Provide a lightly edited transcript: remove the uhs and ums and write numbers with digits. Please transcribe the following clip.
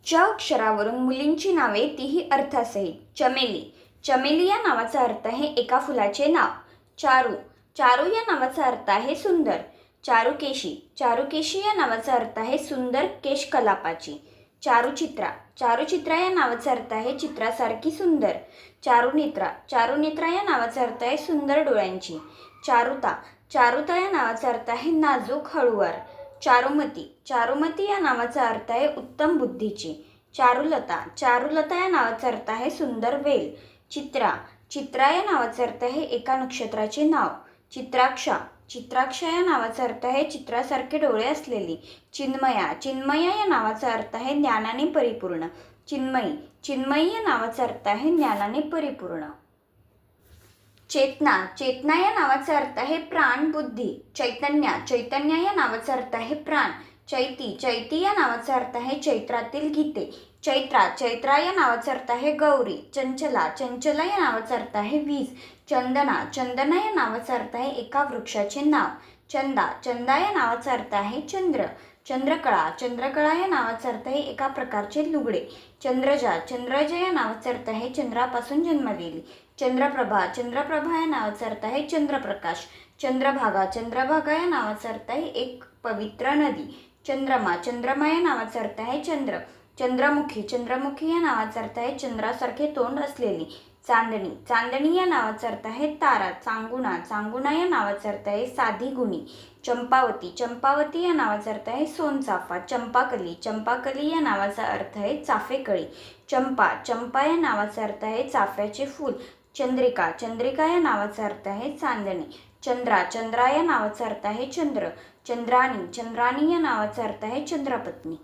च अक्षरावरून मुलींची नावे तीही अर्थासहित. चमेली. चमेली या नावाचा अर्थ आहे एका फुलाचे नाव. चारू. चारू या नावाचा अर्थ आहे सुंदर. चारुकेशी. चारुकेशी या नावाचा अर्थ आहे सुंदर केशकलापाची. चारुचित्रा. चारुचित्रा या नावाचा अर्थ आहे चित्रासारखी सुंदर. चारुनेत्रा. चारुनेत्रा या नावाचा अर्थ आहे सुंदर डोळ्यांची. चारुता. चारुता या नावाचा अर्थ आहे नाजूक हळुवार. चारुमती. चारुमती या नावाचा अर्थ आहे उत्तम बुद्धीची. चारुलता. चारुलता या नावाचा अर्थ आहे सुंदर वेल. चित्रा. चित्रा या नावाचा अर्थ आहे एका नक्षत्राचे नाव. चित्राक्षा. चित्राक्षा या नावाचा अर्थ आहे चित्रासारखे डोळे असलेली. चिन्मया. चिन्मया या नावाचा अर्थ आहे ज्ञानाने परिपूर्ण. चिन्मयी. चिन्मयी या नावाचा अर्थ आहे ज्ञानाने परिपूर्ण. चेतना. चेतना या नावाचा अर्थ आहे प्राण बुद्धी. चैतन्या. चैतन्य या नावाचा अर्थ आहे प्राण. चैती. चैती या नावाचा अर्थ आहे चैत्रातील गीते. चैत्रा. चैत्रा या नावाचा अर्थ आहे गौरी. चंचला. चंचला या नावाचा अर्थ आहे वीज. चंदना. चंदना या नावाचा अर्थ आहे एका वृक्षाचे नाव. चंदा. चंदा या नावाचा अर्थ आहे चंद्र. चंद्रकळा. चंद्रकळा या नावाचा अर्थ आहे एका प्रकारचे लुगडे. चंद्रजा. चंद्रजा या नावाचा अर्थ आहे चंद्रापासून जन्मलेली. चंद्रप्रभा. चंद्रप्रभा या नावाचा अर्थ आहे चंद्रप्रकाश. चंद्रभागा. चंद्रभागा या नावाचा अर्थ आहे एक पवित्र नदी. चंद्रमा. चंद्रमा या नावाचा अर्थ आहे चंद्र. चंद्रमुखी. चंद्रमुखी या नावाचा अर्थ आहे चंद्रासारखे तोंड असलेली. चांदणी. चांदणी या नावाचा अर्थ आहे तारा. चांगुणा. चांगुणा या नावाचा अर्थ आहे साधी गुणी. चंपावती. चंपावती या नावाचा अर्थ आहे सोनचाफा. चंपाकली. चंपाकली या नावाचा अर्थ आहे चाफेकळी. चंपा. चंपा या नावाचा अर्थ आहे चाफ्याचे फूल. चंद्रिका. चंद्रिका या नावाचा अर्थ आहे चांदणे. चंद्रा. चंद्रा या नावाचा अर्थ आहे चंद्र. चंद्राणी. चंद्राणी या नावाचा अर्थ आहे चंद्रपत्नी.